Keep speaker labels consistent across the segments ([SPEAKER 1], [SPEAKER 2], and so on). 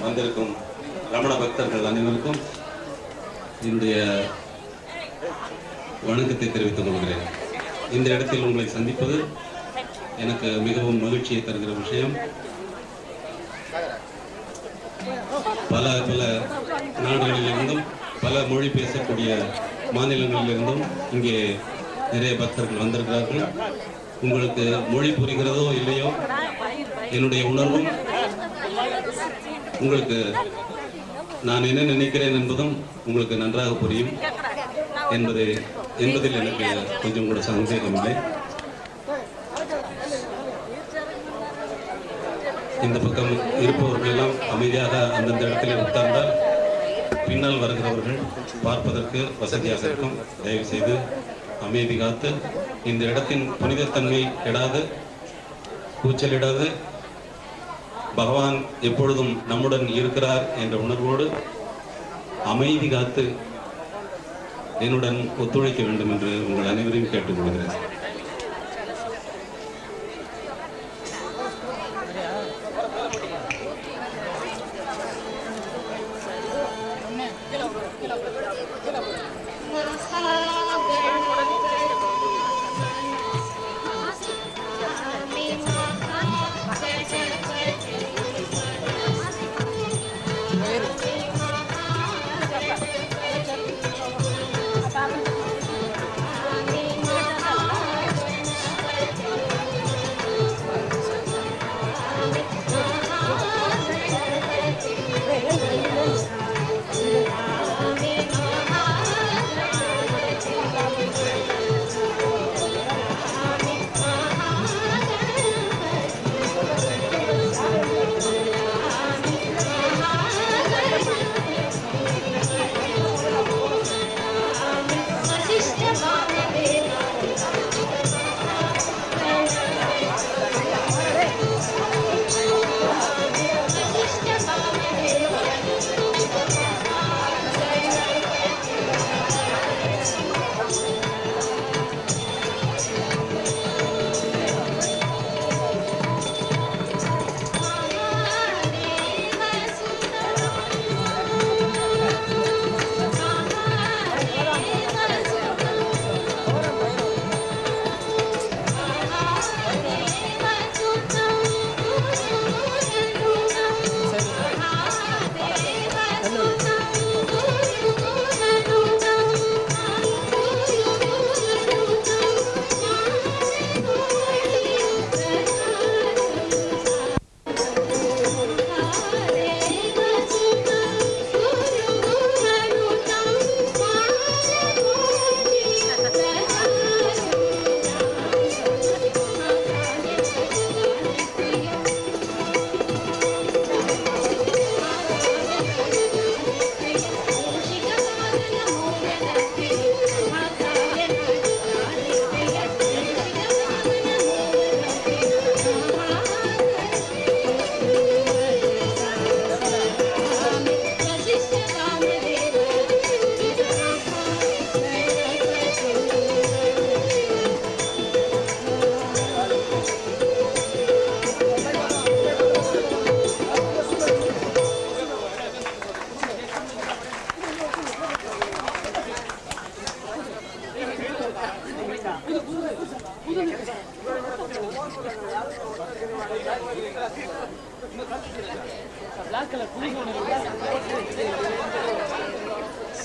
[SPEAKER 1] வந்திருக்கும் ரமண பக்தர்கள் அனைவருக்கும் என்னுடைய வணக்கத்தை தெரிவித்துக் கொள்கிறேன். இந்த இடத்தில் உங்களை சந்திப்பது எனக்கு மிகவும் மகிழ்ச்சியை தருகிற விஷயம். பல பல நாடுகளிலிருந்தும் பல மொழி பேசக்கூடிய மாநிலங்களிலிருந்தும் இங்கே நிறைய பக்தர்கள் வந்திருக்கிறார்கள். உங்களுக்கு மொழி புரிகிறதோ இல்லையோ, என்னுடைய உணர்வும் உங்களுக்கு நான் என்ன நினைக்கிறேன் என்பதும் உங்களுக்கு நன்றாக புரியும் என்பதில் எனக்கு கொஞ்சம் கூட சந்தேகம் இல்லை. இந்த பக்கம் இருப்பவர்கள் எல்லாம் அமைதியாக அந்தந்த இடத்துல உட்கார்ந்தால் பின்னால் வருகிறவர்கள் பார்ப்பதற்கு வசதியாக இருக்கும். தயவு செய்து அமைதி காத்து இந்த இடத்தின் புனிதத்தன்மை கெடாது, கூச்சலிடாது, பகவான் எப்பொழுதும் நம்முடன் இருக்கிறார் என்ற உணர்வோடு அமைதி காத்து என்னுடன் ஒத்துழைக்க வேண்டும் என்று உங்கள் அனைவரையும் கேட்டுக்கொள்கிறேன்.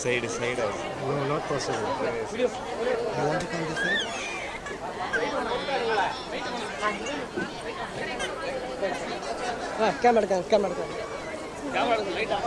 [SPEAKER 2] Side. No, not possible. Video. I want to come this side. Camera. Light on.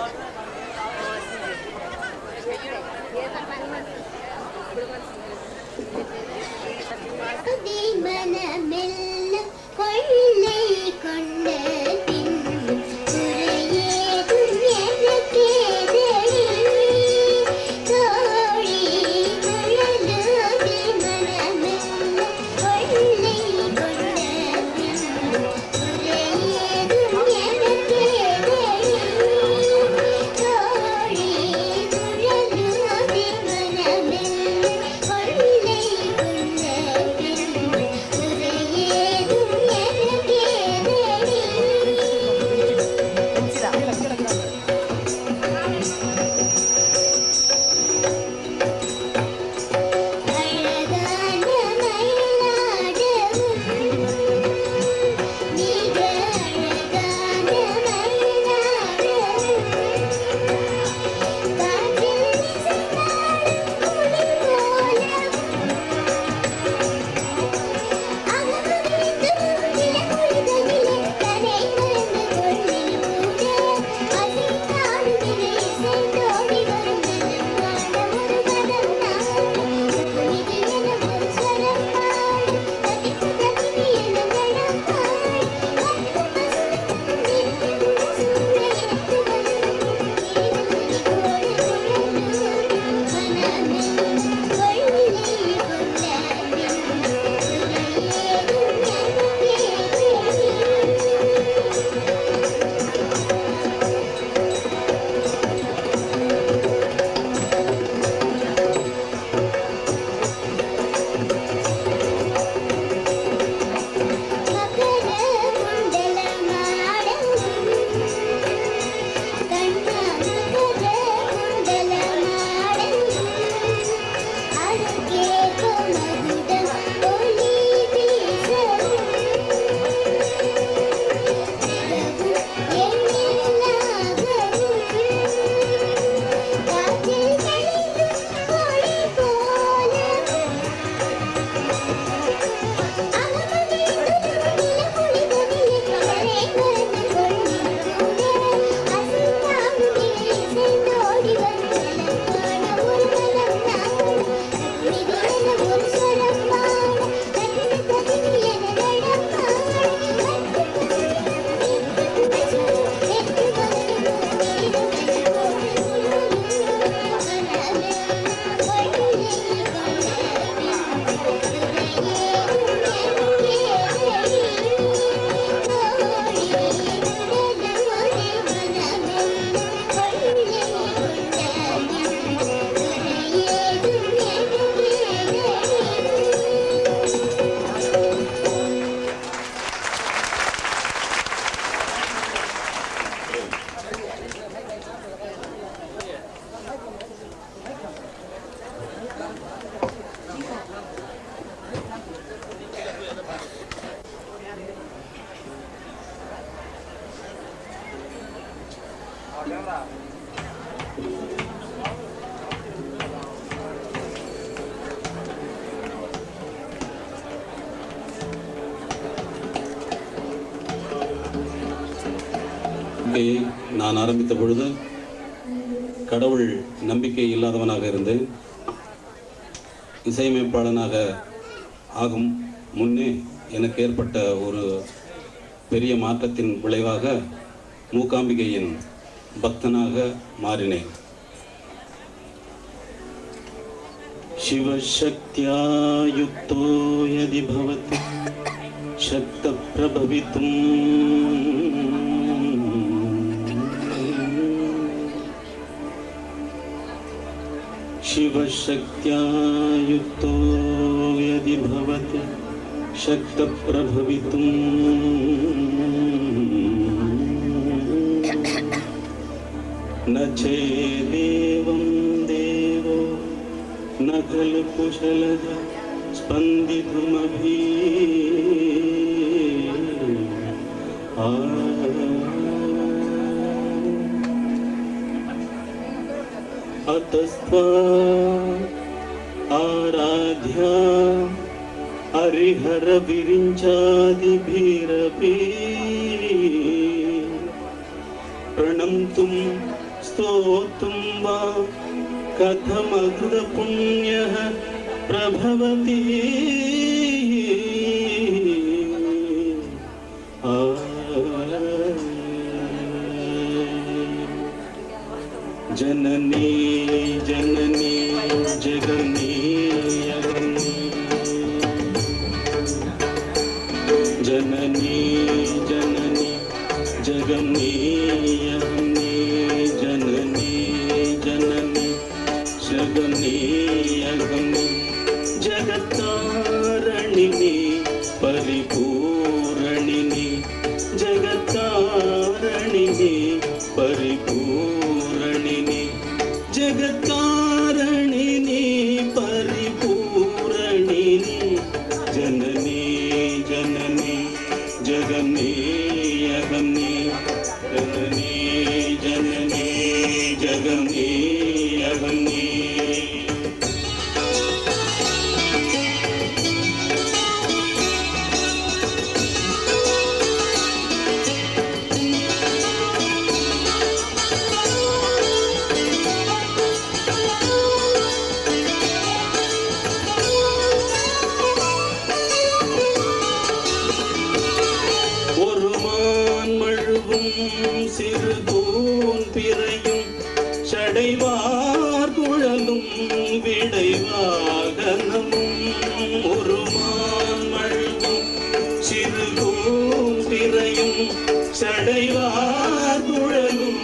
[SPEAKER 1] நான் ஆரம்பித்த பொழுது கடவுள் நம்பிக்கை இல்லாதவனாக இருந்தேன். இசையமைப்பாளனாக ஆகும் முன்னே எனக்கு ஏற்பட்ட ஒரு பெரிய மாற்றத்தின் விளைவாக மூகாம்பிகையின் பக்தனாக மாறினேன். சிவசக்தியா யுக்தோ யதி பவதி சக்த பிரபவித்தும் शिवशक्त्या युक्तो यदि भवति शक्तप्रभवितुं न चेदेवं देवो न खलु कुशलः स्पन्दितुमभि
[SPEAKER 3] अतस्त्वा आराध्या हरिहर विरिञ्चादिभिरपि प्रणम्तुं स्तोतुं वा कथमकृतपुण्यः प्रभवति जननी जननी जगन्नी जननी जननी जगन्नी जननी जननी जगन्नी जगत्तारिणी परिपूरणिनी जगत्तारिणी परिपूरणिनी जगत्तारिणी परिपूरणिनी जननी जननी जगन्नी जननी जननी जगन्नी சிறுதூன் பிறையும் சடைவார் குழலும் விடைவாகனமும் ஒரு மான்மழுவும் சிறுதூன் பிறையும் சடைவார் குழலும்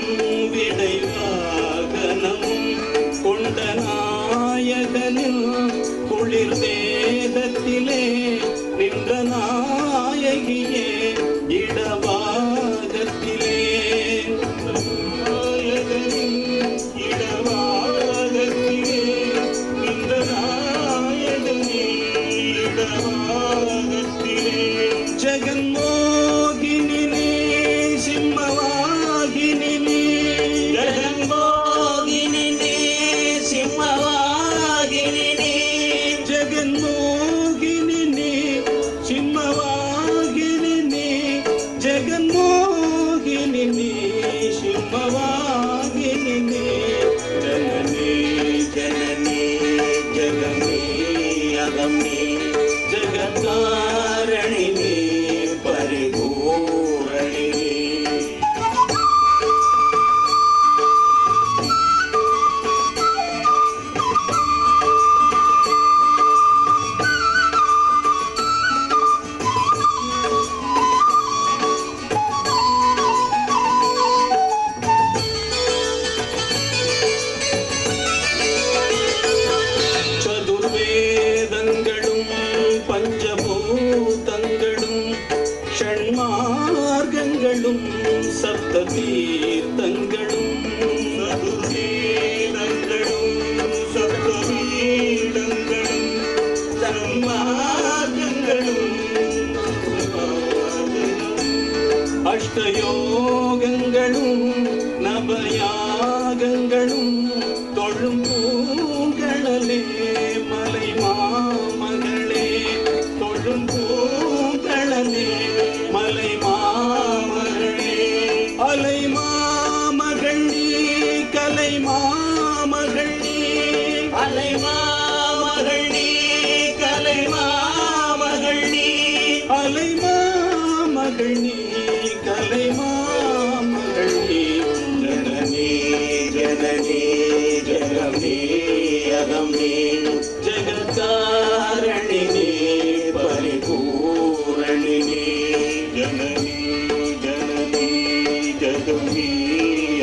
[SPEAKER 3] விடைவாகனமும் கொண்ட நாயகனில் குளிர் வேதத்திலே நின்ற நாயகியே இடவாகத்திலே जगन्मोहिनी सिंहवाहिनी जगन्मोहिनी सिंहवाहिनी जगन्मोहिनी सिंहवाहिनी जगन्मोहिनी सिंहवाहिनी जननी जननी जगन्नी अगम्नी जगत्तारिणी परिपूरणिनी षण्मार्गங்களும் சப்ததீர்த்தங்களும் சதுர்வேதங்களும் சப்தபீடங்களும் சன்மார்க்கங்களும் அஷ்டயோகங்களும் நவயாகங்களும் தொழும் பூங்கழலே மலை மாமகளே தொழும் பூங்கழலே மலை மாமகளே அலை மாமகள் நீ கலை மாமகள் நீ அலை மாமகள் நீ கலை மாமகள் நீ அலை மாமகள் நீ கலை மாமகள் நீ ஜனனி ஜனனி ஜகமே அகமே ஜகத்தாரிணி परिपूरणिनी जननी जननी जगमी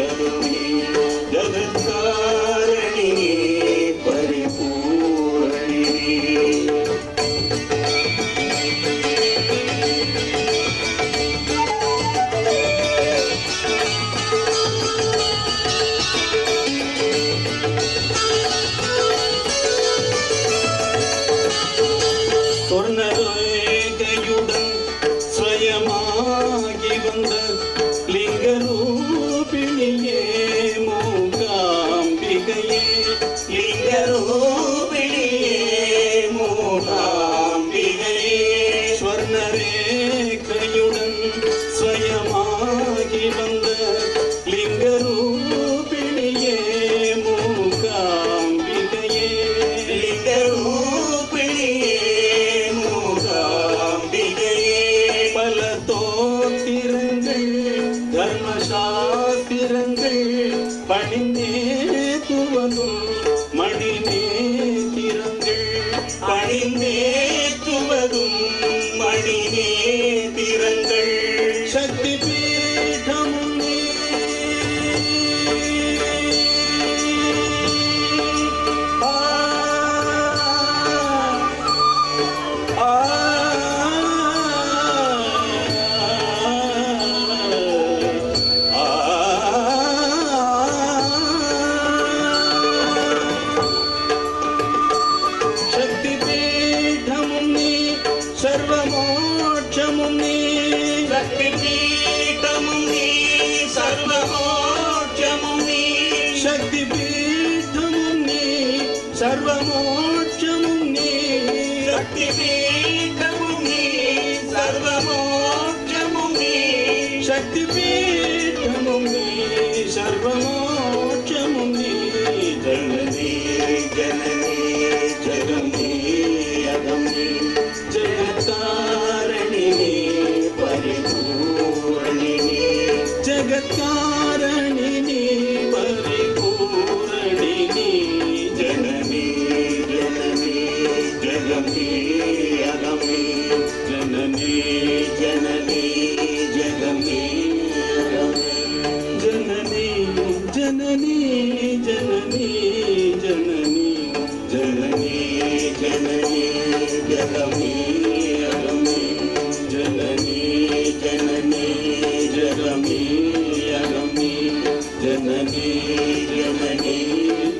[SPEAKER 3] अगमी जगत्तारिणी परिपूरणिनी स्वयमागि वंद लिंगरूपिणिये मूकाम्बिकये பாத்திரங்கள் பணிந்தே துவதும் மணி நேத்திரங்கள் பணிந்தே துவதும் மணி நேத்திரங்கள் சக்தி பீடமும் நீ சர்வமோட்சமும் நீ சக்தி பீடமும் நீ சர்வமோட்சமும் நீ சக்தி பீடமும் நீ சர்வமோட்சமும் நீ சக்தி பீடமும் நீ சர்வமோட்சமும் நீ சக்தி பீடமும் நீ சர்வமோட்சமும் நீ ஜனனி ஜனனி ஜகமே அகமே जगत्कारणिनी परिपूरणिनी जगत्कारणिनी परिपूरणिनी जननी जननी जगमे अगमे जननी जननी जगमे अगमे जननी जननी जननी जननी जननी जननी जगमे अगमे जननी जननी जगमे अगमे जननी जननी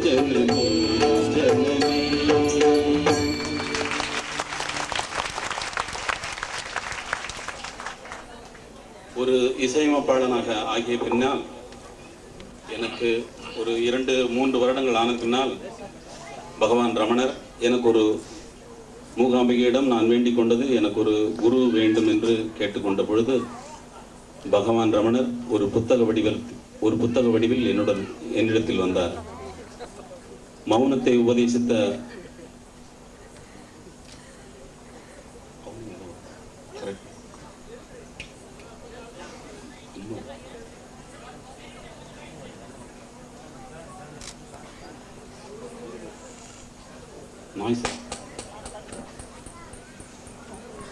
[SPEAKER 3] जननी जननी
[SPEAKER 1] ஒரு இசையமைப்பாளனாக ஆகிய பின்னால் எனக்கு ஒரு 2-3 வருடங்கள் ஆன பின்னால் பகவான் ரமணர் எனக்கு ஒரு மூகாம்பிகையிடம் நான் வேண்டிக் கொண்டது எனக்கு ஒரு குரு வேண்டும் என்று கேட்டுக்கொண்ட பொழுது பகவான் ரமணர் ஒரு புத்தக வடிவில் என்னிடத்தில் வந்தார். மௌனத்தை உபதேசித்த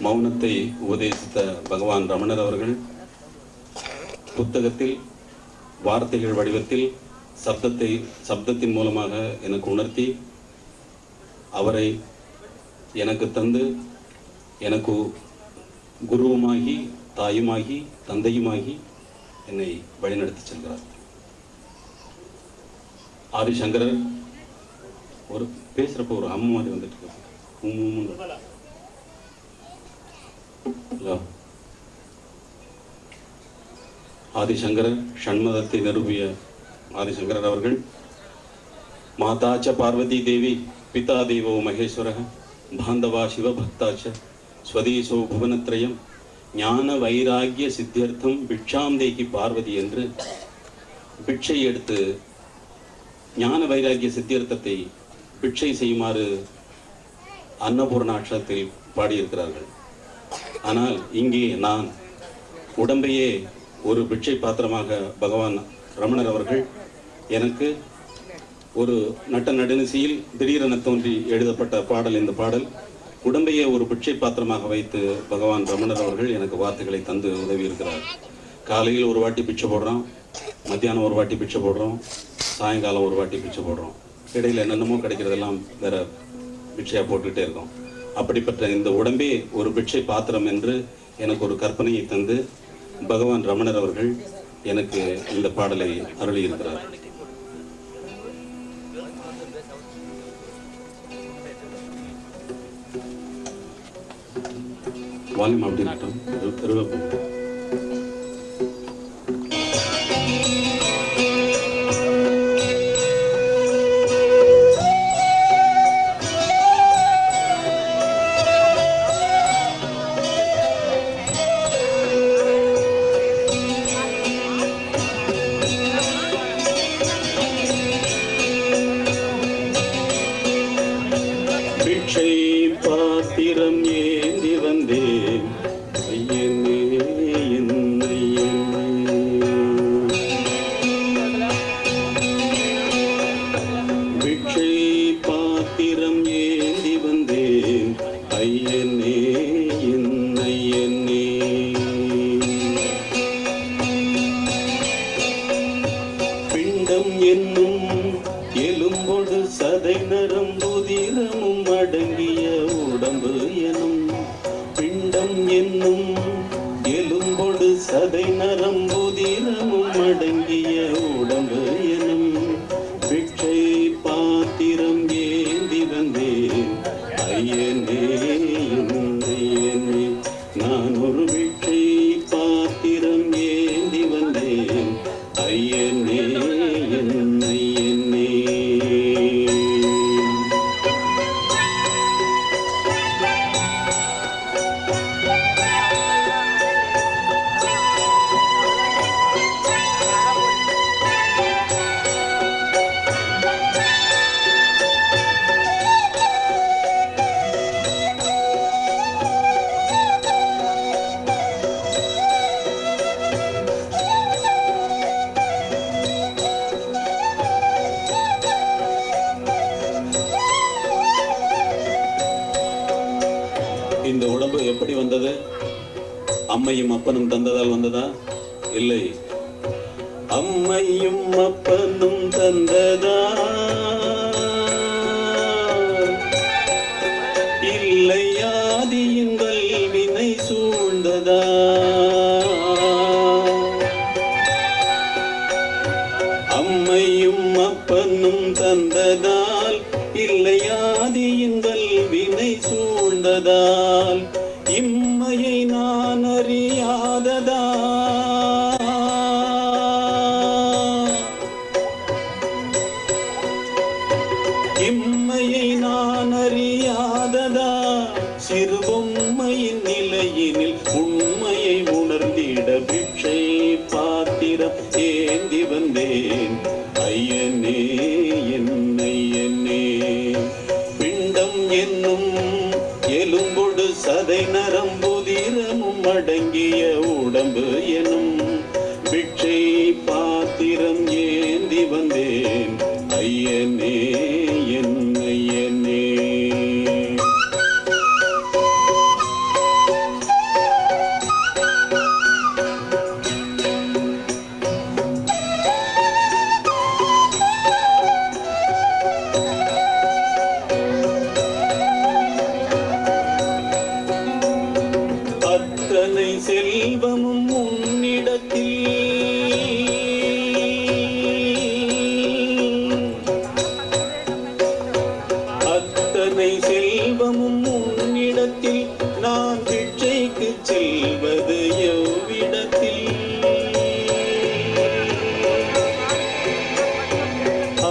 [SPEAKER 1] மௌனத்தை உபதேசித்த பகவான் ரமணர் அவர்கள் புத்தகத்தில் வார்த்தைகள் வடிவத்தில் சப்தத்தின் மூலமாக எனக்கு உணர்த்தி அவரை எனக்கு தந்து எனக்கு குருவுமாகி தாயுமாகி தந்தையுமாகி என்னை வழிநடத்தி செல்கிறார். ஆதிசங்கரர் ஒரு பேசுறப்போ ஒரு அம்மா மாதிரி வந்துட்டு ஆதிசங்கரர் ஷண்மதத்தை நிரூபிய ஆதிசங்கரர் அவர்கள் மாதாச்ச பார்வதி தேவி பிதா தேவோ மகேஸ்வர பாந்தவா சிவபக்தாச்ச ஸ்வதேசோ புவனத்ரயம் ஞான வைராகிய சித்தியர்த்தம் பிக்ஷாம் தேகி பார்வதி என்று பிட்சை எடுத்து ஞான வைராகிய சித்தியர்த்தத்தை பிட்சை செய்யுமாறு அன்னபூர்ணாட்சத்தில் பாடியிருக்கிறார்கள். ஆனால் இங்கே நான் உடம்பையே ஒரு பிட்சை பாத்திரமாக பகவான் ரமணர் அவர்கள் எனக்கு ஒரு நடுநிசையில் திடீரென தோன்றி எழுதப்பட்ட பாடல். இந்த பாடல் உடம்பையே ஒரு பிட்சை பாத்திரமாக வைத்து பகவான் ரமணர் அவர்கள் எனக்கு வார்த்தைகளை தந்து உதவி இருக்கிறார். காலையில் ஒரு வாட்டி பிச்சை போடுறோம், மத்தியானம் ஒரு வாட்டி பிச்சை போடுறோம், சாயங்காலம் ஒரு வாட்டி பிச்சை போடுறோம், இடையில் என்னென்னமோ கிடைக்கிறதெல்லாம் வேற பிட்சையாக போட்டுக்கிட்டே இருக்கோம். அப்படிப்பட்ட இந்த உடம்பே ஒரு பிட்சை பாத்திரம் என்று எனக்கு ஒரு கற்பனையை தந்து பகவான் ரமணர் அவர்கள் எனக்கு இந்த பாடலை அருளியிருக்கிறார். வால்யூம் அப்படி இருக்கட்டும்.
[SPEAKER 3] பாத்திரம் ஏந்தி வந்தேன் ஐயனே
[SPEAKER 1] பிண்டம் என்னும் எலும்பொடு சதை நரம்புதிரமும் அடங்கிய உடம்பு எனும் பிண்டம் என்னும் எலும்பொடு சதை நரம்புதிரமும் அடங்கிய உடம்பு எனும் பிச்சை பாத்திரம் ஏந்தி வந்தேன் ஐயனே ஐயனே நான் ஒரு பிச்சை பாத்திரம் ஏந்தி வந்தேன் ஐயனே ஐயனே. இந்த உடம்பு எப்படி வந்தது? அம்மையும் அப்பனும் தந்ததால் வந்ததா? இல்லை, அம்மையும் அப்பனும் தந்ததா இல்லை, ஆதியின் கல்வினை சூழ்ந்ததா? அம்மையும் அப்பனும் தந்ததால் இல்லை, ஆதியின் கல்வினை சூழ்ந்ததால் இம்மையை நான் அறியாததா? இம்மையை நான் அறியாததா? சிறு பொம்மையின் நிலையினில் உண்மையை உணர்ந்திட பிட்சை பாத்திரம் ஏந்தி வந்தேன் ஐயனே ஐயனே. பிண்டம் என்னும் எலும்பொடு சதை நரம்புதிரமும் அடங்கிய உடம்பு எனும் பிட்சை பாத்திரம் ஏந்தி வந்தேன் ஐயனே ஐயனே. அத்தனை செல்வமும் உன்னிடத்தில் அத்தனை செல்வமும் உன்னிடத்தில் நான் பிச்சைக்கு செல்வது எவ்விடத்தில்?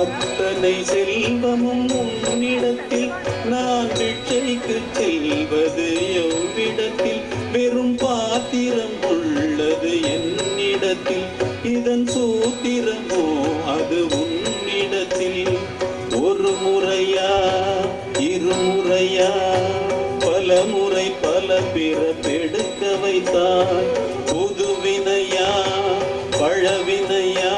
[SPEAKER 1] அத்தனை செல்வமும் உன்னிடத்தில் நான் பிச்சைக்கு செல்வது எவ்விடத்தில்? வெறும் பாத்திரம் உள்ளது என்னிடத்தில், இதன் சூத்திரமோ அது உன்னிடத்தில். ஒரு முறையா இருமுறையா பல முறை பல பிறப்பெடுக்க வைத்தாய். புதுவினையா பழவினையா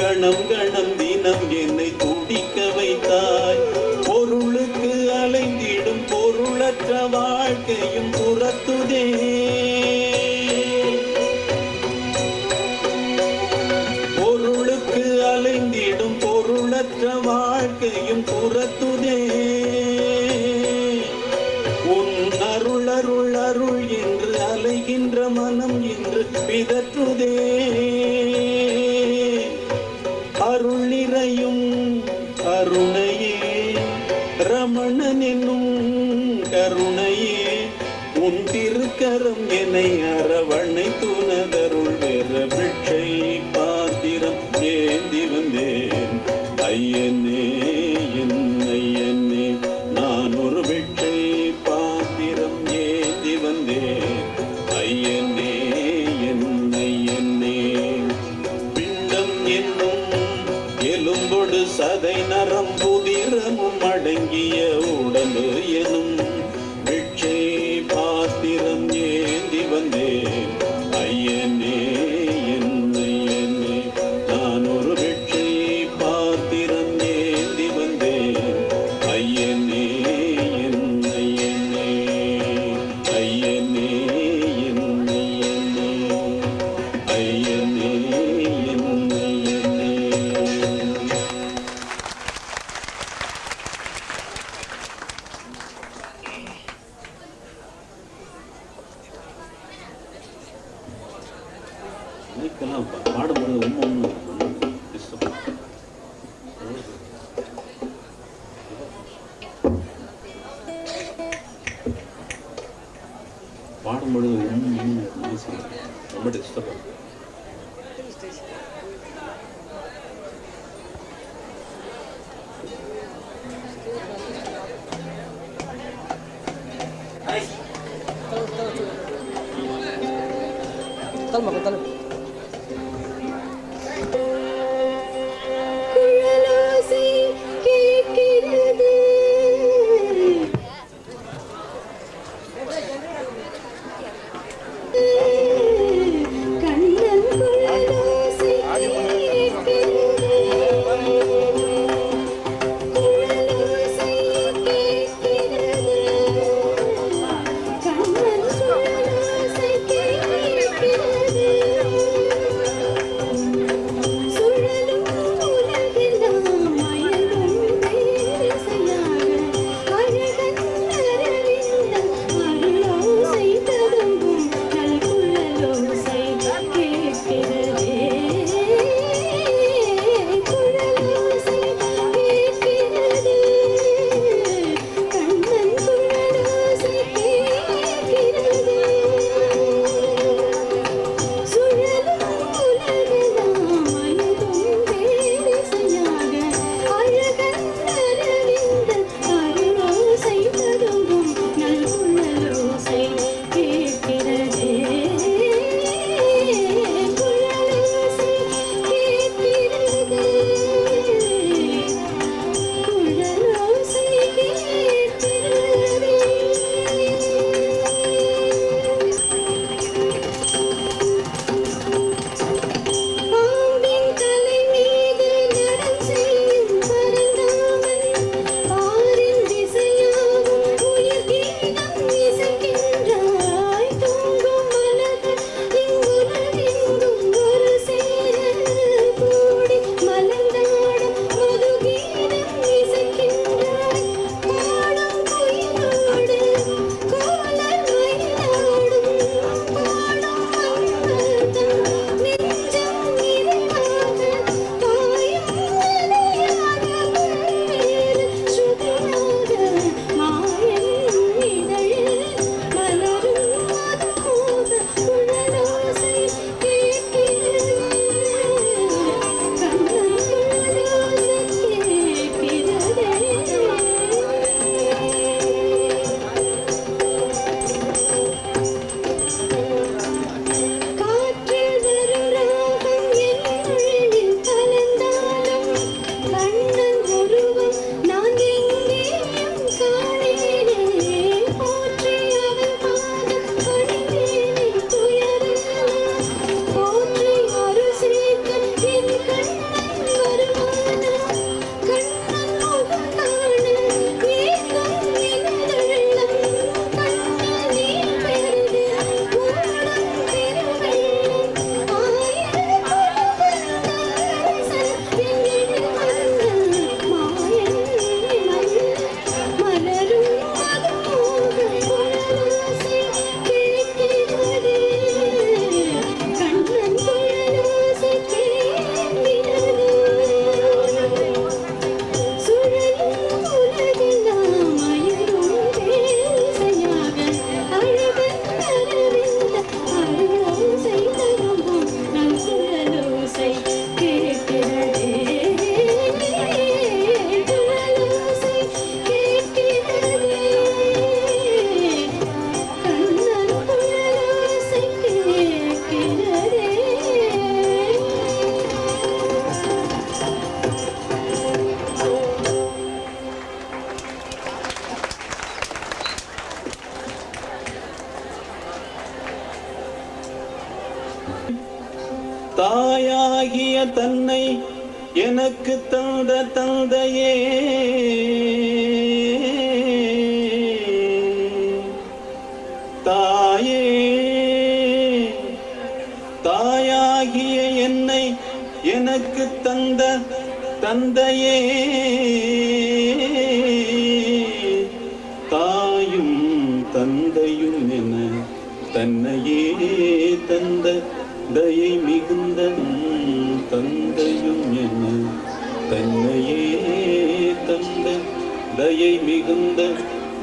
[SPEAKER 1] கணம் கணம் தினம் என்னை துடிக்க வைத்தாய். பொருளுக்கு அலைந்திடும் பொருளற்ற வாழ்க்கையும் துரத்துதே. பொருளுக்கு அலைந்திடும் பொருளற்ற வாழ்க்கையும் துரத்துதே. உன் அருள் அருள் அருள் என்று அலைகின்ற மனம் என்று பிதற்றுதே. அருள் நிறையும் கருணையே ரமணன் என்னும் கருணையே, உன் திருக்கரம் என்னை அரவணை துணதருள் பெற பிட்சை பாத்திரம் ஏந்தி வந்தேன் ஐயனே ஐயனே. நான் ஒரு பிட்சை பாத்திரம் ஏந்தி வந்தேன் ஐயனே ஐயனே. பிண்டம் என்னும் எலும்பொடு சதை நரம்புதிரமும் அடங்கிய உடம்பு எனும் பிட்சை பாத்திரம் ஏந்தி வந்தேன் ஐயனே ஐயனே. நான் ஒரு பிட்சை பாத்திரம் ஏந்தி வந்தேன் ஐயனே ஐயனே ஐயனே ஐயனே ஐயனே ஐயனே. பாடும்பொழுது ரொம்ப டிஸ்டர்ப் ஆகும்.
[SPEAKER 4] குழலோசை கேட்கிறது கண்ணன் குழலோசை கேட்கிறது குழலோசை கேட்கிறது கண்ணன் குழலோசை கேட்கிறது சுழலும் உலகெல்லாம் மயங்கும் பேரிசையாக அழகன் அரவிந்தன் அருளோசை ததும்பும் நல்குழலோசை கேட்கிறதே குழலோசை கேட்கிறது கண்ணன் குழலோசை கேட்கிறது சுழலும் உலகெல்லாம் மயங்கும் பேரிசையாக அழகன் அரவிந்தன் அருளோசை ததும்பும் நல்குழலோசை கேட்கிறதே குழலோசை கேட்கிறது குழலோசை கேட்கிறது பாம்பின் தலை மீது நடம் செய்யும் பரந்தாமன் பாரின் திசையாகும் உயிர் கீதம் இசைக்கின்றாய் தூங்கும் மலர்கள் இங்குலகெங்கும் ஒரு சேர கூடி மலர்ந்தாடும் மதுகீதம் இசைக்கின்றாய் பாடும் குயிலோடு கோலர் மயிலாடும் பாடும் மன்மதன் நெஞ்சம் நிறைவாக பாயும் அலையாக பல்வேறு ஸ்ருதியாக மாயன் இதழில் மலரும் மதுமோக குழலோசை கேட்கிறது கண்ணன் குழலோசை கேட்கிறதே காற்றில் வரும் ராகம் என் மொழியில் கலந்தாலும் கண்ணன் ஒருவன் நான் எங்கேயும் காணேனே போற்றி அவன் பாதம் பணிந்தேனே துயரெல்லாம் போற்றி அருள் சேர்க்க என் கண்ணன் வருவானா கண்ணன் முகம் காண ஏங்கும் எனதுள்ளம் கண்ணனில் பெருகு உள்ளம் திருவெள்ளம் ஆயிரம் குலவந்தரசன் எங்கள் மன்னன் மாயன் மலரும் மதுமோக குழலோசை கேட்கிறது கண்ணன் குழலோசை கேட்கிறது சுழலும் உலகெல்லாம் மயங்கும் பேரிசையாக அழகன் அரவிந்த அருளோசை ததும்பும் நல்குழலோசை கேட்கிறதே குழலோசை கேட்கிறதே கண்ணன் குழலோசை கேட்கிறதே
[SPEAKER 3] தாயாகிய தன்னை எனக்கு தந்த தந்தையே தாயே தாயாகிய என்னை எனக்கு தந்த தந்தையே தாயும் தந்தையும் என தன்னையே தந்த தயை மிகுந்த
[SPEAKER 1] தந்தையும் என தன்னையே தந்த தயை மிகுந்த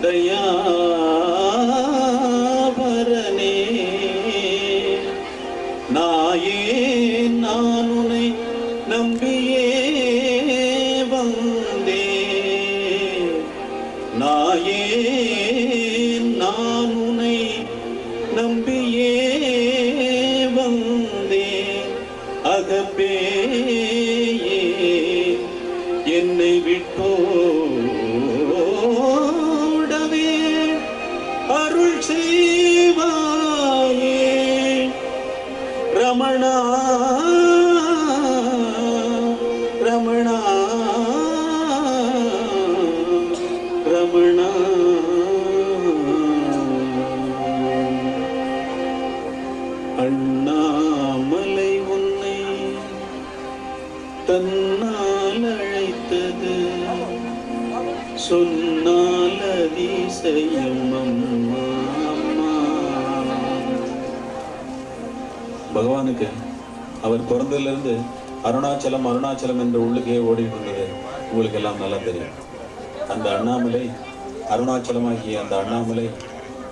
[SPEAKER 1] தயாபரனே நாயே நான் உன்னை நம்பியே வந்தே நாயே நான் உன்னை நம்பியே வந்தே அகப்பேயே என்னை விட்டோடவே அருள் செய்வாயே ரமணா ரமணா ரமணா அண்ணாமலை உன்னை தன்னால் அழைத்தது சொன்னால் அதிசயம் அம்மா அம்மா. பகவானுக்கு அவர் பிறந்ததிலிருந்து அருணாச்சலம் அருணாச்சலம் என்ற உள்ளுக்கே ஓடிட்டு இருந்தது உங்களுக்கு எல்லாம் நல்லா தெரியும். அந்த அண்ணாமலை அருணாச்சலமாகிய அந்த அண்ணாமலை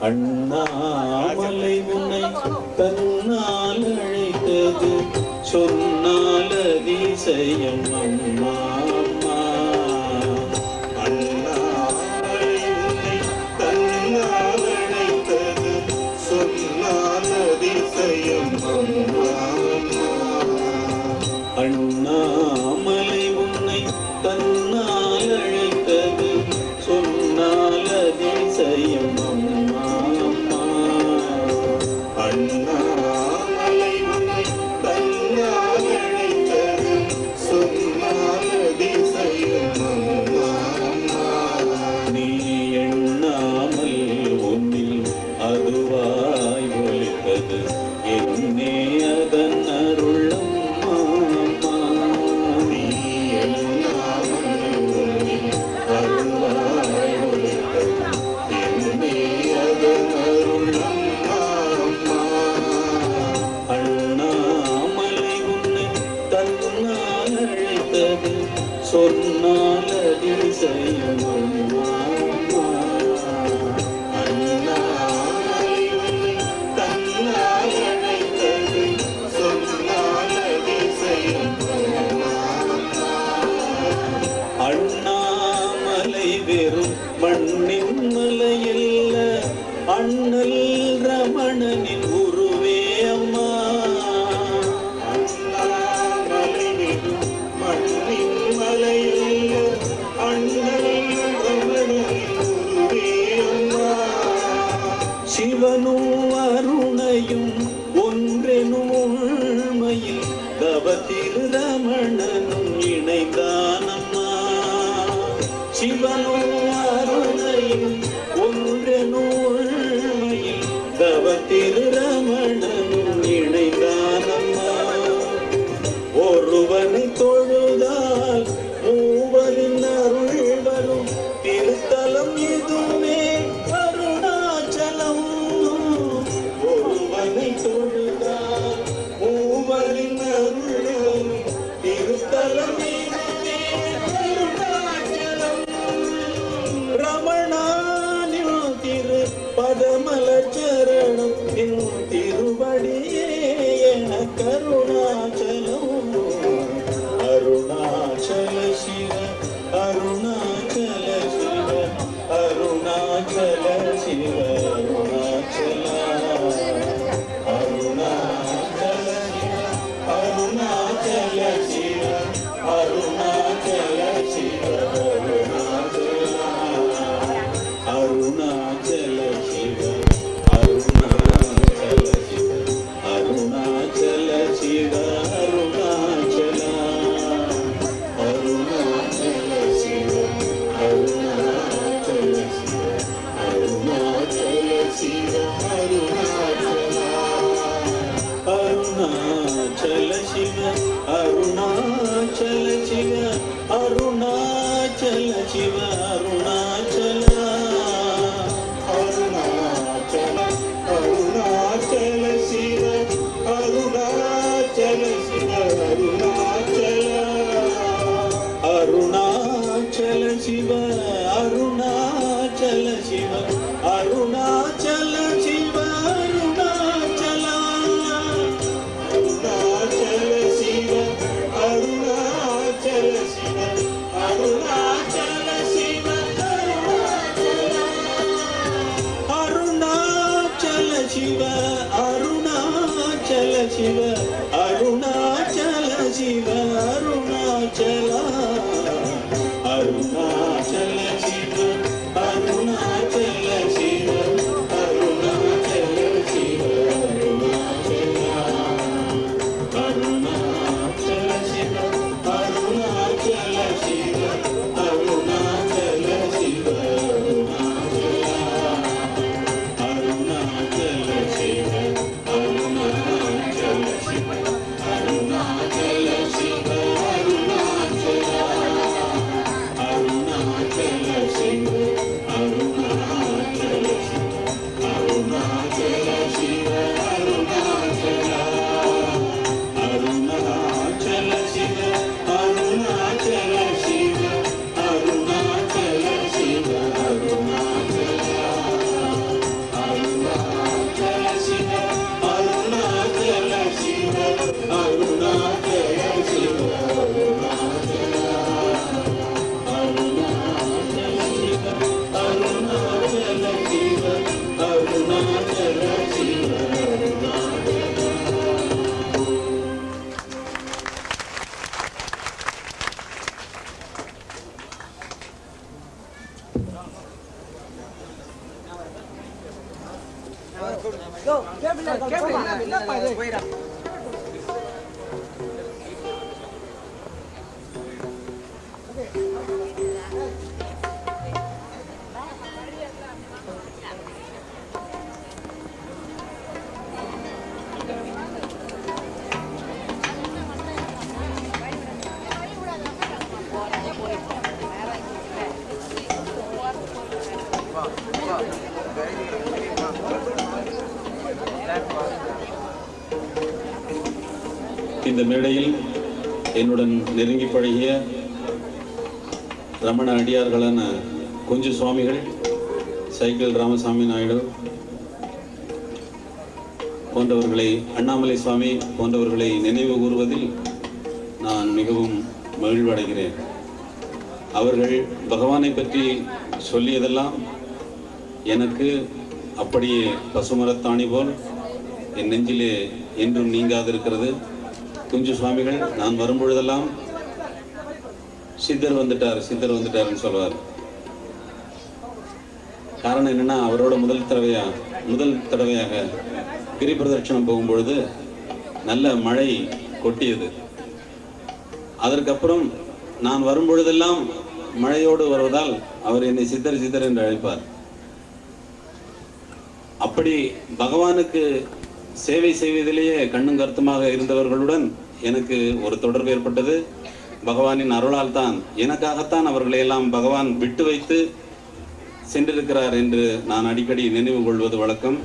[SPEAKER 1] அண்ணாமலை உன்னை தன்னால் அழைத்தது சொன்னால் அதிசயம் அம்மா அம்மா.
[SPEAKER 3] அண்ணாமலை உன்னை தன்னால் அழைத்தது சொன்னால் அதிசயம் அம்மா அம்மா.
[SPEAKER 1] அண்ணாமலை உன்னை தன்னால் அழைத்தது சொன்னால் அதிசயம் அம்மா அம்மா.
[SPEAKER 3] அண்ணாமலை உன்னை தன்னால் அழைத்தது சொன்னால் அதிசயம் அம்மா அம்மா.
[SPEAKER 1] நீ எண்ணாமல் உன்னில் அதுவாய் ஒலித்தது என்னே அதன் அருளம் அம்மா.
[SPEAKER 3] நீ எண்ணாமல் உன்னில் அருளாய் ஒலித்தது என்னே அதன் அருள் அம்மா அம்மா.
[SPEAKER 1] அண்ணாமலை உன்னை தன்னால் அழைத்தது சொன்னால் அதிசயம் அம்மா அம்மா.
[SPEAKER 3] அண்ணாமலை உன்னை தன்னால் அழைத்தது சொன்னால் அதிசயம் அம்மா அம்மா.
[SPEAKER 1] அண்ணாமலை வெறும் மண்ணின் மலையல்ல அண்ணல் ரமணனின் உருவே அம்மா.
[SPEAKER 3] அண்ணாமலை வெறும் மண்ணின் மலையல்ல அண்ணல் ரமணனின் குருவே அம்மா.
[SPEAKER 1] சிவனும் அருணையும் ஒன்றெனும் உண்மையில் தவத்திரு ரமணனும் இணைந்தானம்மா. சிவனும் அருணையும் ஒன்றெனும் உண்மையில் தவத்திரு ரமணனும் இணைந்தானம்மா. ஒருவனை தொழுதால் மூவரின் அருள் வரும் திருத்தலம் இதுவே அருணாச்சலம். ஒருவனை தொழுதால் மூவரின் அருள் வரும் திருத்தலம் இதுவே அருணாச்சலம். ரமணானின் திரு பதமலர் சரணம் என் திருவடியே என கருணாச்சலம். அருணாச்சல சிவ அருணாச்சல சிவ அருணாச்சல சிவ அருணாச்சல அருணாச்சல சிவ அருணாச்சல சிவ அருணாச்சல சிவ அருணாச்சல அருணாச்சல சிவ அருணாச்சல சிவ அருணாச்சல சிவ அருணாச்சல அருணாச்சல சிவ அருணாச்சல சிவ
[SPEAKER 3] அருணாச்சல சிவ அருணாச்சல.
[SPEAKER 1] அருணாச்சல சிவ அருணாச்சல சிவ அருணாச்சல சிவ அருணாச்சல
[SPEAKER 3] அருணாச்சல அருணாச்சல சிவ அருணாச்சல சிவ அருணாச்சல
[SPEAKER 1] அருணாச்சல சிவ அருணாச்சல சிவ அருணாச்சல சிவ அருணாச்சல சிவ அருணாச்சல சிவ அருணாச்சல சிவ அருணாச்சல சிவ அருணாச்சல சிவ அருணாச்சல சிவ இந்த மேடையில் என்னுடன் நெருங்கி பழகிய ரமண அடியார்களான குஞ்சு சுவாமிகள், சைக்கிள் ராமசாமி நாயுடு போன்றவர்களை, அண்ணாமலை சுவாமி போன்றவர்களை நினைவு கூறுவதில் நான் மிகவும் மகிழ்வடைகிறேன். அவர்கள் பகவானை பற்றி சொல்லியதெல்லாம் எனக்கு அப்படியே பசுமரத்தாணி போல் என் நெஞ்சிலே என்றும் நீங்காதிருக்கிறது. குஞ்சு சுவாமிகள் நான் வரும்பொழுதெல்லாம் சித்தர் வந்துட்டாருன்னு சொல்வார். காரணம் என்னன்னா, அவரோட முதல் தடவையாக கிரி பிரதட்சணம் போகும்பொழுது நல்ல மழை கொட்டியது. அதற்கப்புறம் நான் வரும்பொழுதெல்லாம் மழையோடு வருவதால் அவர் என்னை சித்தர் என்று அழைப்பார். அப்படி பகவானுக்கு சேவை செய்வதிலேயே கண்ணும் கருத்துமாக இருந்தவர்களுடன் எனக்கு ஒரு தொடர்பு ஏற்பட்டது. பகவானின் அருளால் தான், எனக்காகத்தான் அவர்களை எல்லாம் பகவான் விட்டு வைத்து சென்றிருக்கிறார் என்று நான் அடிக்கடி நினைவு கொள்வது வழக்கம்.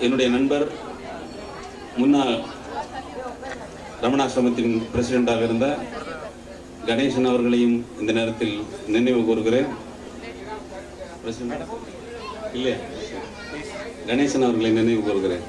[SPEAKER 1] என்னுடைய நண்பர், முன்னாள் ரமணாசிரமத்தின் பிரசிடென்டாக இருந்த கணேசன் அவர்களையும் இந்த நேரத்தில் நினைவு கூறுகிறேன். இல்லை, கணேசன் அவர்களை நினைவு கூறுகிறேன்.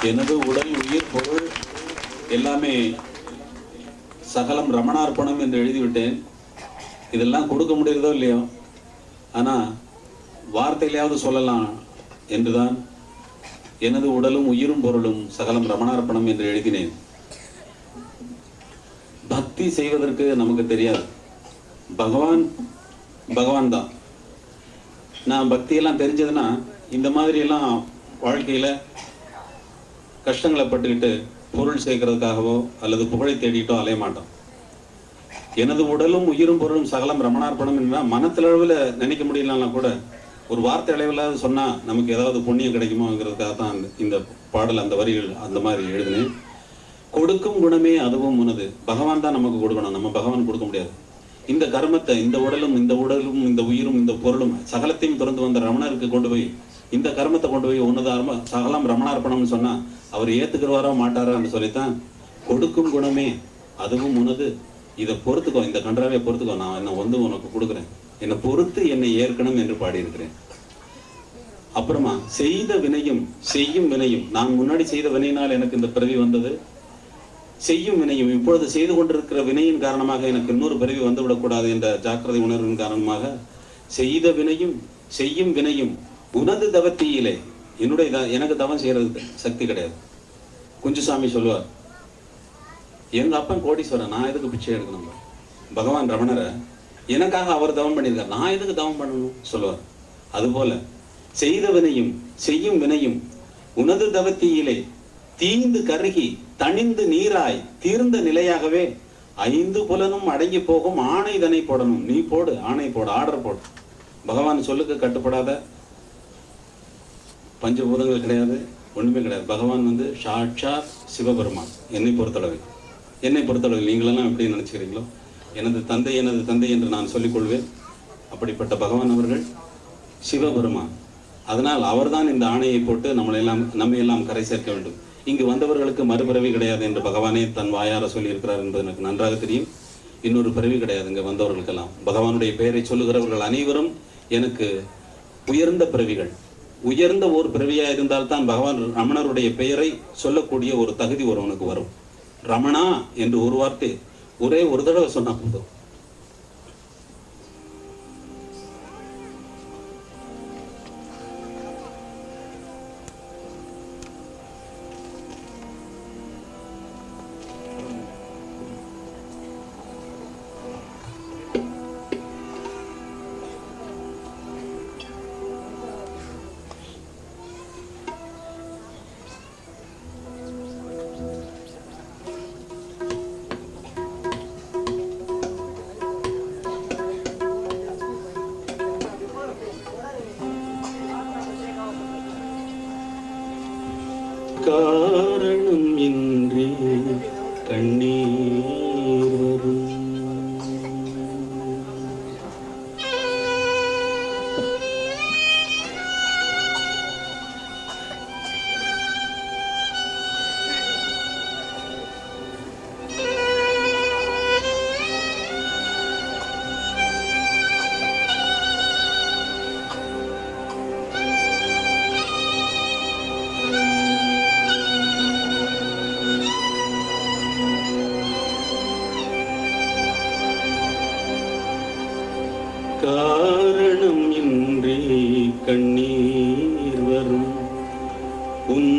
[SPEAKER 1] எனது உடல் உயிர் பொருள் எல்லாமே சகலம் ரமணார்ப்பணம் என்று எழுதிவிட்டேன். இதெல்லாம் கொடுக்க முடியறதோ இல்லையோ, ஆனா வார்த்தையிலையாவது சொல்லலாம் என்றுதான் எனது உடலும் உயிரும் பொருளும் சகலம் ரமணார்ப்பணம் என்று எழுதினேன். பக்தி செய்வதற்கு நமக்கு தெரியாது. பகவான் தான். நான் பக்தியெல்லாம் தெரிஞ்சதுன்னா இந்த மாதிரி எல்லாம் வாழ்க்கையில கஷ்டங்களை பட்டுக்கிட்டு பொருள் சேர்க்கறதுக்காகவோ அல்லது புகழை தேடிட்டோ அலைய மாட்டோம். எனது உடலும் உயிரும் பொருளும் சகலம் ரமணார்ப்பணம் என்றா மனத்தளவில் நினைக்க முடியலன்னா கூட ஒரு வார்த்தை அளவில் சொன்னா நமக்கு ஏதாவது புண்ணியம் கிடைக்குமோங்கிறதுக்காக தான் இந்த பாடல், அந்த வரிகள் அந்த மாதிரி எழுதினேன். கொடுக்கும் குணமே அதுவும் உனது. பகவான் தான் நமக்கு கொடுக்கணும், நம்ம பகவான் கொடுக்க முடியாது. இந்த கர்மத்தை, இந்த உடலும் இந்த உயிரும் இந்த பொருளும் சகலத்தையும் திறந்து வந்த ரமணருக்கு கொண்டு போய் இந்த கர்மத்தை கொண்டு போய் உன்னத சகலம் ரமணார்ப்பணம்னு சொன்னா அவர் ஏத்துக்கிறவாரோ மாட்டாரான்னு சொல்லித்தான் கொடுக்கும் குணமே அதுவும் உனது, இதை பொறுத்துக்கோ, இந்த கன்றாவே பொறுத்துக்கோ, நான் என்ன உனக்கு கொடுக்குறேன், என்னை பொறுத்து என்னை ஏற்கணும் என்று பாடியிருக்கிறேன். அப்புறமா செய்த வினையும் செய்யும் வினையும், நான் முன்னாடி செய்த வினையினால் எனக்கு இந்த பிறவி வந்தது, செய்யும் வினையும் இப்பொழுது செய்து கொண்டிருக்கிற வினையின் காரணமாக எனக்கு இன்னொரு பிறவி வந்துவிடக்கூடாது என்ற ஜாக்கிரதை உணர்வின் காரணமாக செய்த வினையும் செய்யும் வினையும் உனது தவத்தீயிலே, எனக்கு தவம் செய்யறதுக்கு சக்தி கிடையாது. குஞ்சுசாமி சொல்லுவார், எங்க அப்பன் கோடீஸ்வரன், நான் எதுக்கு பிச்சை எடுக்கணும்? பகவான் ரமணரை எனக்காக அவர் தவம் பண்ணியிருக்கார், நான் எதுக்கு தவம் பண்ணணும் சொல்லுவார். அதுபோல செய்த வினையும் செய்யும் வினையும் உனது தவத்தீயிலே தீந்து கருகி தணிந்து நீராய் தீர்ந்த நிலையாகவே 5 புலனும் அடங்கி போகும் ஆணை தனை போடணும். நீ போடு, ஆணை போடு, ஆர்டர் போடு. பகவான் சொல்லுக்கு கட்டுப்படாத பஞ்சபூதங்கள் கிடையாது, ஒண்ணுமே கிடையாது. பகவான் சாட்சாத் சிவபெருமான். என்னை பொறுத்தளவில் நீங்களெல்லாம் எப்படி நினைச்சுக்கிறீங்களோ, எனது தந்தை என்று நான் சொல்லிக் கொள்வேன். அப்படிப்பட்ட பகவான் அவர்கள் சிவபெருமான். அதனால் அவர்தான் இந்த ஆணையை போட்டு நம்மை எல்லாம் கரை சேர்க்க வேண்டும். இங்கு வந்தவர்களுக்கு மறுபிறவி கிடையாது என்று பகவானே தன் வாயார சொல்லி இருக்கிறார் என்பது எனக்கு நன்றாக தெரியும். இன்னொரு பிறவி கிடையாது இங்க வந்தவர்களுக்கெல்லாம். பகவானுடைய பெயரை சொல்லுகிறவர்கள் அனைவரும் எனக்கு உயர்ந்த பிறவிகள். உயர்ந்த ஒரு பிறவியா இருந்தால்தான் பகவான் ரமணருடைய பெயரை சொல்லக்கூடிய ஒரு தகுதி ஒருவனுக்கு வரும். ரமணா என்று ஒரு வார்த்தை ஒரே ஒரு தடவை சொன்னா போதும். காரணம் இன்றி கண்ணீர் வரும். காரணம் இன்றி கண்ணீர் வரும். உன்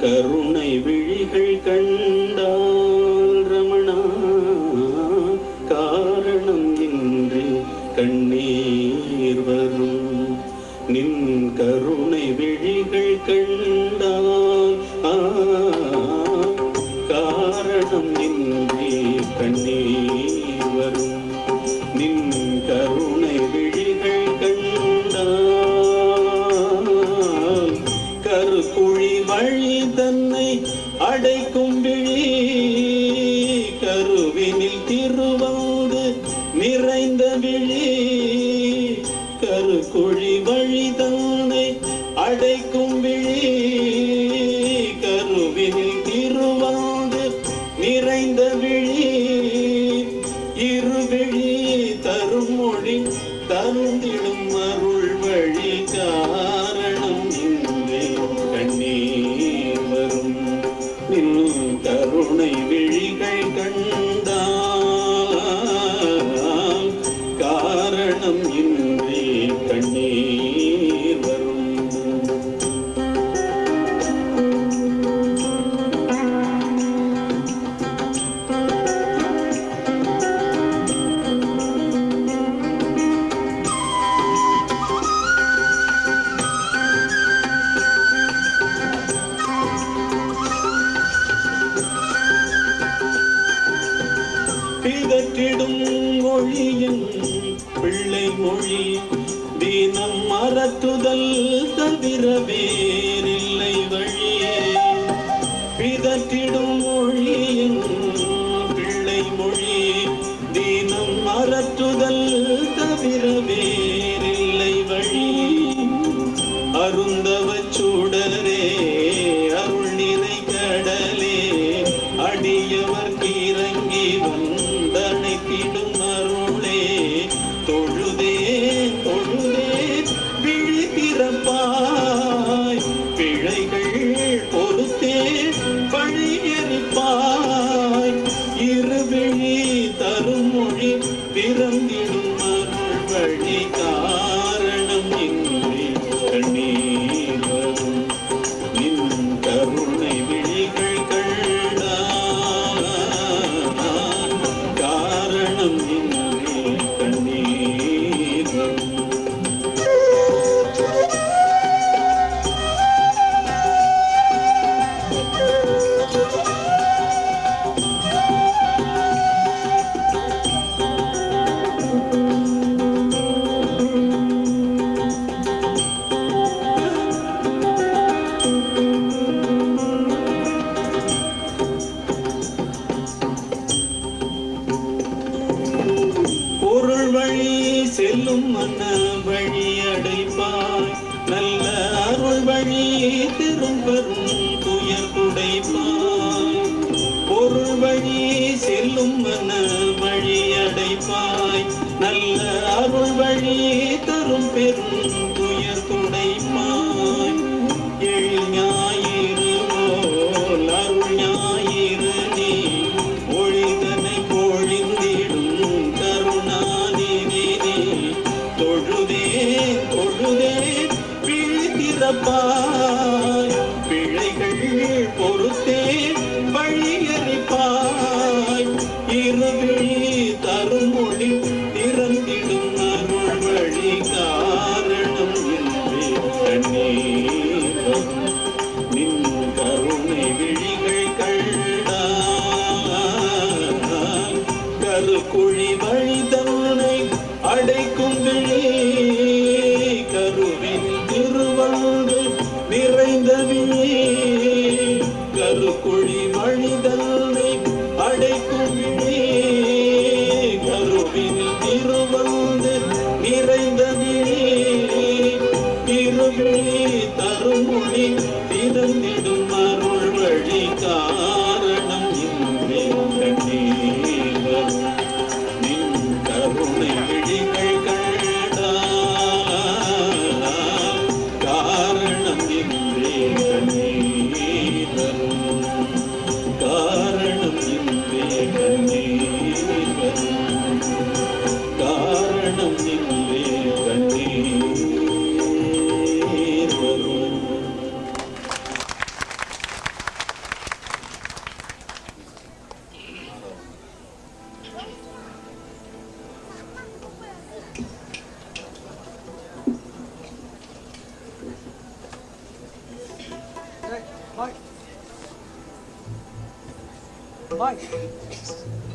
[SPEAKER 1] கருணை விழிகள் கண்டால் ரமணா, காரணம் இன்றி கண்ணீர் வரும். நின் கருணை விழிகள் கண்டால் காரணம் இன்றி கண்ணீர் வரும். நின் கருணை விழிகள் கண்டால் கருக்குழி வழி தன்னை அடைக்கும் விழி, கருவினில் திருவந்து நிறைந்த விழி, கருக்குழி வழி தன்னை அடைக்கும் விழி, கருவினில் திருவந்து நிறைந்த விழி, இருவிழி தரும் மொழி தருந்திடும் அருள் வழி, காரணம் இன்றி கண்ணீர் வரும்.
[SPEAKER 3] பிதற்றிடும் மொழியின் பிள்ளை மொழி தினம் மறத்துதல் தவிர வேறில்லை வழி. பிதற்றிடும் மொழியின் பிள்ளை மொழி தினம் மறத்துதல் தவிர வேறில்லை வழி. அருந்தவச் சுடரே அருள் நிறை கடலே அடியவர்க்கு இறங்கி வந்தணைத்திடும் அருளே. தொழுதே தொழுதே விழி திறப்பாய் பிழைகள் பொறுத்தே பழியறிப்பாய். இருவிழி தரும் மொழி பிறந்திடும் அருள் வழி காரணம் இன்றி கண்ணீர் வரும் நின் கருணை விழிகள் கண்டான் காரணம் இன்றி கண்ணீர் வரும். பொருள் வழி செல்லும் மன்ன வழி அடைப்பாய் நல்ல அருள் வழி திரும்பெரும் துயர் துடைப்பாய். பொருள் வழி செல்லும் மன்ன வழி அடைப்பாய் நல்ல அருள் வழி தரும் பெரும் துயர் துடைப்பாய். எழில் ஞாயிறு போல் அருள் ஞாயிறு நீ ஒழிதனை பொழிந்திடும் கருணாநிதி நீ. தொழுதே தொழுதே விழி திறப்பாய் பிழைகள் பொறுத்தே வழியறிப்பாய். இருவிழி தரும் மொழி திறந்திடும் அருள் வழி காரணம் இன்றி கண்ணீர் வரும் நின் கருணை விழிகள் கண்டான். கருக்குழி வழிதனை அடைக்கும் விழி கருவின் திருவள்ளுவர் நிறைந்த விழி. கருக்குழி வழிதனை அடைக்கும் விழி கருவின் திருவள்ளுவர் நிறைந்த விழி. இருவிழி தரும் மொழி திறந்திடும் அருள் வழி காரணம் இன்றி கண்ணீர் வரும் நின் கருணை விழிகள் கண்டான் காரணம் இன்றி கண்ணீர் வரும் காரணம் இன்றி கண்ணீர் வரும் காரணம் இன்றி கண்ணீர் வரும்.
[SPEAKER 2] Mike. Mike.